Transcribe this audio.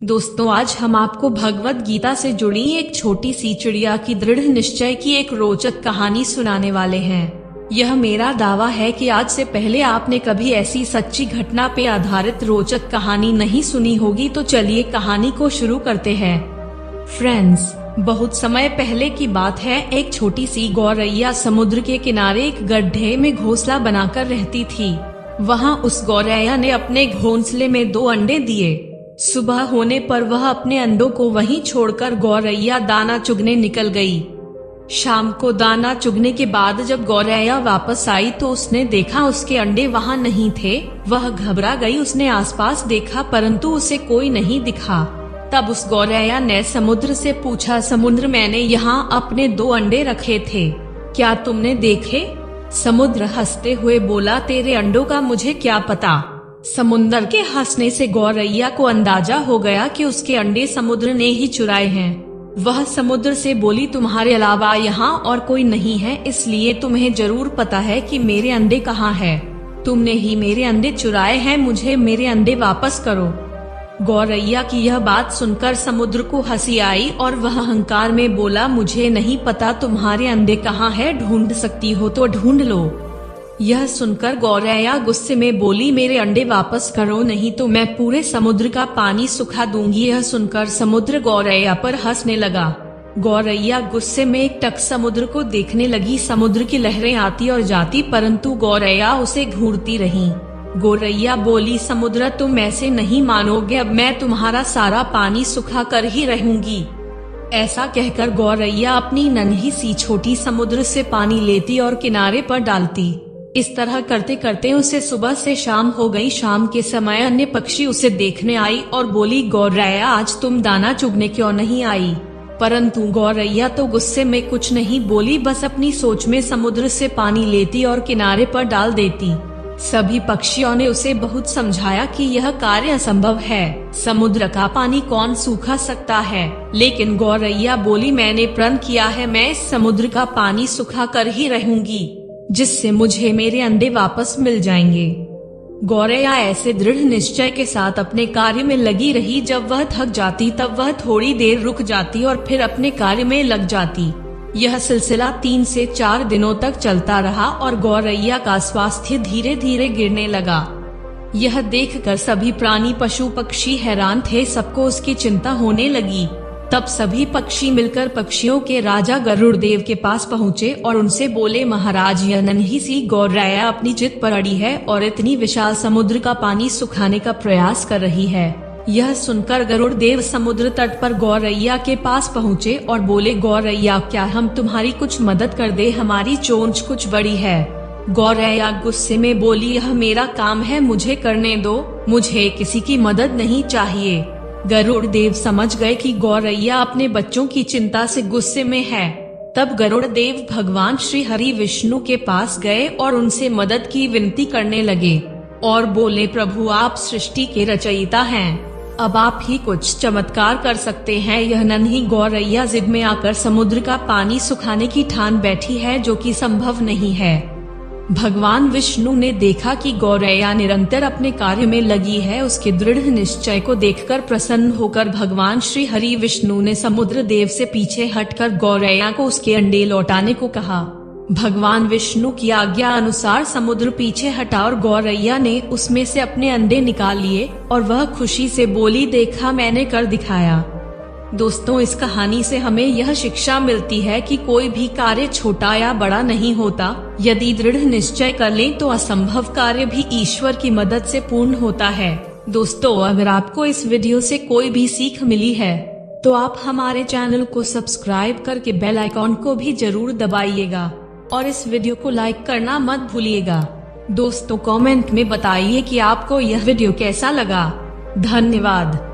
दोस्तों, आज हम आपको भगवत गीता से जुड़ी एक छोटी सी चिड़िया की दृढ़ निश्चय की एक रोचक कहानी सुनाने वाले हैं। यह मेरा दावा है कि आज से पहले आपने कभी ऐसी सच्ची घटना पे आधारित रोचक कहानी नहीं सुनी होगी। तो चलिए कहानी को शुरू करते हैं। फ्रेंड्स, बहुत समय पहले की बात है। एक छोटी सी गौरैया समुद्र के किनारे एक गड्ढे में घोंसला बनाकर रहती थी। वहाँ उस गौरैया ने अपने घोंसले में 2 अंडे दिए। सुबह होने पर वह अपने अंडों को वहीं छोड़कर गौरैया दाना चुगने निकल गई। शाम को दाना चुगने के बाद जब गौरैया वापस आई तो उसने देखा उसके अंडे वहाँ नहीं थे। वह घबरा गई। उसने आसपास देखा परंतु उसे कोई नहीं दिखा। तब उस गौरैया ने समुद्र से पूछा, समुद्र, मैंने यहाँ अपने 2 अंडे रखे थे, क्या तुमने देखे? समुद्र हंसते हुए बोला, तेरे अंडों का मुझे क्या पता। समुद्र के हंसने से गौरैया को अंदाजा हो गया कि उसके अंडे समुद्र ने ही चुराए हैं। वह समुद्र से बोली, तुम्हारे अलावा यहाँ और कोई नहीं है, इसलिए तुम्हें जरूर पता है कि मेरे अंडे कहाँ हैं। तुमने ही मेरे अंडे चुराए हैं, मुझे मेरे अंडे वापस करो। गौरैया की यह बात सुनकर समुद्र को हंसी आई और वह अहंकार में बोला, मुझे नहीं पता तुम्हारे अंडे कहाँ हैं, ढूंढ सकती हो तो ढूंढ लो। यह सुनकर गौरैया गुस्से में बोली, मेरे अंडे वापस करो, नहीं तो मैं पूरे समुद्र का पानी सुखा दूंगी। यह सुनकर समुद्र गौरैया पर हंसने लगा। गौरैया गुस्से में एकटक समुद्र को देखने लगी। समुद्र की लहरें आती और जाती परंतु गौरैया उसे घूरती रही। गौरैया बोली, समुद्र, तुम ऐसे नहीं मानोगे, अब मैं तुम्हारा सारा पानी सुखा कर ही रहूंगी। ऐसा कहकर गौरैया अपनी नन्ही सी छोटी समुद्र से पानी लेती और किनारे पर डालती। इस तरह करते करते उसे सुबह से शाम हो गई। शाम के समय अन्य पक्षी उसे देखने आई और बोली, गौरैया, आज तुम दाना चुगने क्यों नहीं आई? परंतु गौरैया तो गुस्से में कुछ नहीं बोली, बस अपनी सोच में समुद्र से पानी लेती और किनारे पर डाल देती। सभी पक्षियों ने उसे बहुत समझाया कि यह कार्य असंभव है, समुद्र का पानी कौन सूखा सकता है। लेकिन गौरैया बोली, मैंने प्रण किया है, मैं इस समुद्र का पानी सुखा कर ही रहूंगी, जिससे मुझे मेरे अंडे वापस मिल जाएंगे। गौरैया ऐसे दृढ़ निश्चय के साथ अपने कार्य में लगी रही। जब वह थक जाती तब वह थोड़ी देर रुक जाती और फिर अपने कार्य में लग जाती। यह सिलसिला 3 से 4 दिनों तक चलता रहा और गौरैया का स्वास्थ्य धीरे धीरे गिरने लगा। यह देखकर सभी प्राणी पशु पक्षी हैरान थे। सबको उसकी चिंता होने लगी। तब सभी पक्षी मिलकर पक्षियों के राजा गरुड़ देव के पास पहुँचे और उनसे बोले, महाराज, यह नन्ही सी गौरैया अपनी जिद पर अड़ी है और इतनी विशाल समुद्र का पानी सुखाने का प्रयास कर रही है। यह सुनकर गरुड़ देव समुद्र तट पर गौरैया के पास पहुँचे और बोले, गौरैया, क्या हम तुम्हारी कुछ मदद कर दे? हमारी चोंच कुछ बड़ी है। गौरैया गुस्से में बोली, यह मेरा काम है, मुझे करने दो, मुझे किसी की मदद नहीं चाहिए। गरुड़ देव समझ गए कि गौरैया अपने बच्चों की चिंता से गुस्से में है। तब गरुड़ देव भगवान श्री हरि विष्णु के पास गए और उनसे मदद की विनती करने लगे और बोले, प्रभु, आप सृष्टि के रचयिता हैं, अब आप ही कुछ चमत्कार कर सकते हैं। यह नन्ही गौरैया जिद में आकर समुद्र का पानी सुखाने की ठान बैठी है, जो कि संभव नहीं है। भगवान विष्णु ने देखा कि गौरैया निरंतर अपने कार्य में लगी है। उसके दृढ़ निश्चय को देखकर प्रसन्न होकर भगवान श्री हरि विष्णु ने समुद्र देव से पीछे हटकर गौरैया को उसके अंडे लौटाने को कहा। भगवान विष्णु की आज्ञा अनुसार समुद्र पीछे हटा और गौरैया ने उसमें से अपने अंडे निकाल लिए और वह खुशी से बोली, देखा, मैंने कर दिखाया। दोस्तों, इस कहानी से हमें यह शिक्षा मिलती है कि कोई भी कार्य छोटा या बड़ा नहीं होता। यदि दृढ़ निश्चय कर लें तो असंभव कार्य भी ईश्वर की मदद से पूर्ण होता है। दोस्तों, अगर आपको इस वीडियो से कोई भी सीख मिली है तो आप हमारे चैनल को सब्सक्राइब करके बेल आइकॉन को भी जरूर दबाइएगा और इस वीडियो को लाइक करना मत भूलिएगा। दोस्तों, कमेंट में बताइए कि आपको यह वीडियो कैसा लगा। धन्यवाद।